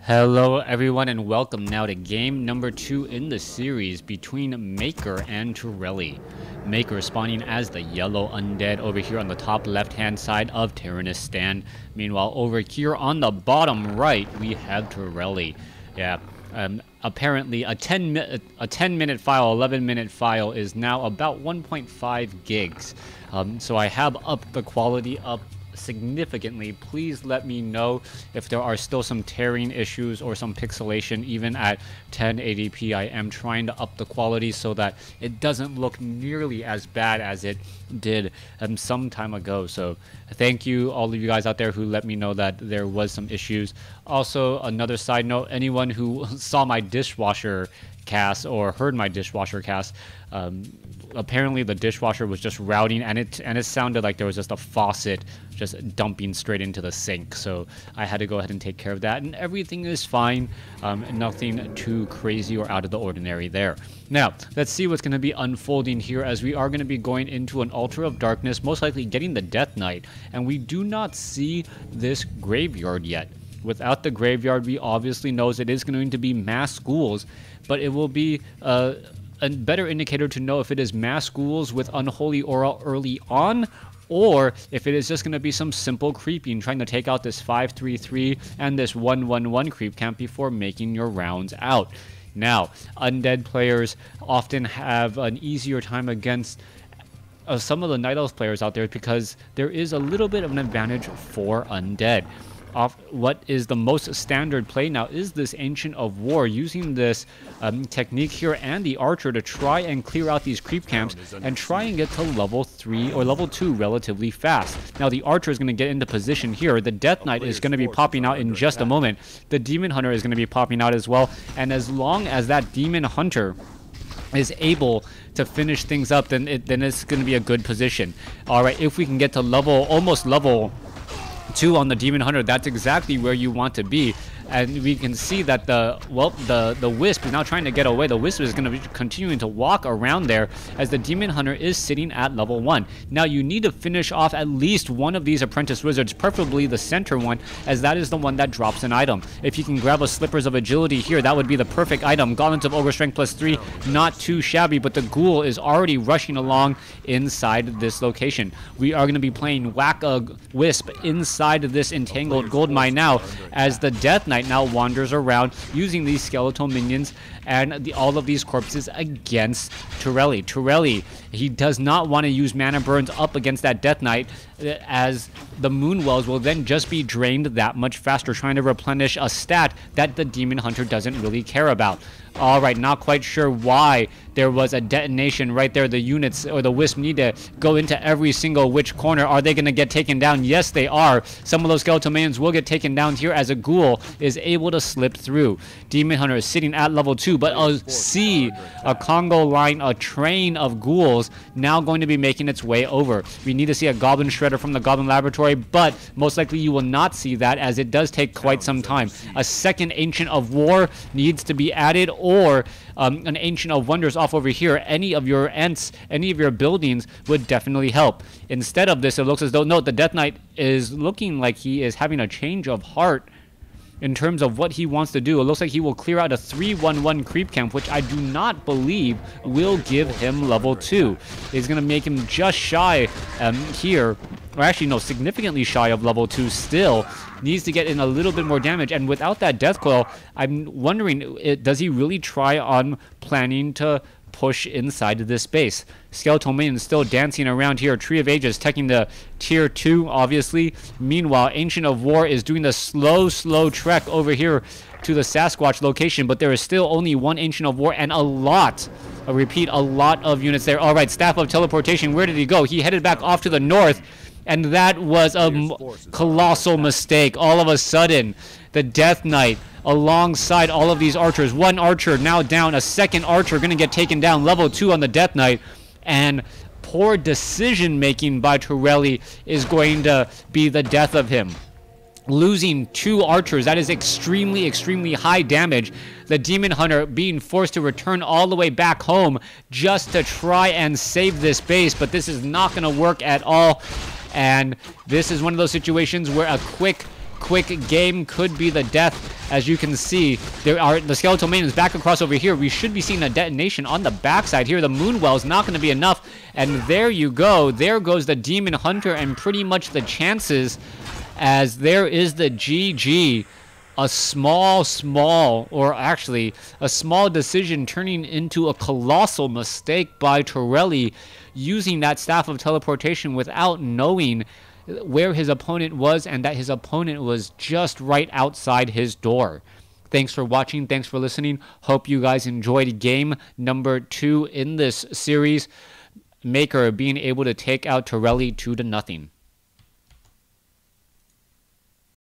Hello everyone and welcome now to game number 2 in the series between Maker and Turiel. Maker spawning as the yellow undead over here on the top left hand side of Tyrannistan. Meanwhile over here on the bottom right we have Turiel. Yeah, apparently a 10 minute file, 11-minute file is now about 1.5 gigs. So I have upped the quality up significantly. Please let me know if there are still some tearing issues or some pixelation even at 1080p. I am trying to up the quality so that it doesn't look nearly as bad as it did some time ago. So thank you all of you guys out there who let me know that there was some issues. Also, another side note, anyone who saw my dishwasher cast or heard my dishwasher cast, apparently the dishwasher was just routing and it sounded like there was just a faucet just dumping straight into the sink. So I had to go ahead and take care of that, and everything is fine. Nothing too crazy or out of the ordinary there. Now let's see what's going to be unfolding here, as we are going to be going into an altar of darkness, most likely getting the Death Knight, and we do not see this graveyard yet. Without the graveyard, we obviously knows it is going to be mass ghouls, but it will be a better indicator to know if it is mass ghouls with unholy aura early on, or if it is just going to be some simple creeping, trying to take out this 533 and this 111 creep camp before making your rounds out. Now, undead players often have an easier time against some of the Night Elf players out there, because there is a little bit of an advantage for undead. What is the most standard play now is this Ancient of War, using this technique here and the Archer to try and clear out these creep camps and try and get to level 3 or level 2 relatively fast. Now the Archer is going to get into position here. The Death Knight is going to be popping out in just a moment. The Demon Hunter is going to be popping out as well, and as long as that Demon Hunter is able to finish things up, then it's going to be a good position. Alright, if we can get to almost level 2 on the Demon Hunter, that's exactly where you want to be. And we can see that the Wisp is now trying to get away. The Wisp is going to be continuing to walk around there as the Demon Hunter is sitting at level 1. Now you need to finish off at least one of these Apprentice Wizards, preferably the center one, as that is the one that drops an item. If you can grab a Slippers of Agility here, that would be the perfect item. Gauntlets of Ogre Strength +3, not too shabby, but the Ghoul is already rushing along inside this location. We are going to be playing Whack-a-Wisp inside this Entangled Gold Mine now, as the Death Knight now wanders around using these skeletal minions and all of these corpses against Turiel. Turiel, he does not want to use mana burns up against that Death Knight, as the Moon Wells will then just be drained that much faster, trying to replenish a stat that the Demon Hunter doesn't really care about. Alright, not quite sure why there was a detonation right there. The units or the Wisp need to go into every single which corner. Are they going to get taken down? Yes, they are. Some of those skeletal minions will get taken down here as a Ghoul is able to slip through. Demon Hunter is sitting at level 2, but a Congo line, a train of ghouls now going to be making its way over. We need to see a Goblin Shredder from the Goblin Laboratory, but most likely you will not see that, as it does take quite some time. A second Ancient of War needs to be added, or an Ancient of Wonders off over here. Any of your Ents, any of your buildings would definitely help. Instead of this, it looks as though, no, the Death Knight is looking like he is having a change of heart in terms of what he wants to do. It looks like he will clear out a 311 creep camp, which I do not believe will give him level 2. It's going to make him just shy here, or actually no, significantly shy of level 2 still. Needs to get in a little bit more damage, and without that Death Coil, I'm wondering, does he really try on planning to push inside of this base? Skeletal Minion still dancing around here. Tree of Ages taking the tier 2, obviously. Meanwhile, Ancient of War is doing the slow trek over here to the Sasquatch location, but there is still only one Ancient of War and a lot of units there. Alright, Staff of Teleportation, where did he go? He headed back off to the north, and that was a colossal mistake. All of a sudden, the Death Knight alongside all of these archers. One archer now down, a second archer going to get taken down, level 2 on the Death Knight, and poor decision making by Turiel is going to be the death of him. Losing 2 archers, that is extremely high damage. The Demon Hunter being forced to return all the way back home just to try and save this base, but this is not going to work at all. And this is one of those situations where a quick game could be the death As you can see, the Skeletal Maiden is back across over here. We should be seeing a detonation on the backside here. The Moonwell is not going to be enough. And there you go. There goes the Demon Hunter and pretty much the chances, as there is the GG. A small decision turning into a colossal mistake by Turiel, using that Staff of Teleportation without knowing where his opponent was and that his opponent was just right outside his door. Thanks for watching. Thanks for listening. Hope you guys enjoyed game number 2 in this series. Maker being able to take out Turiel 2-0.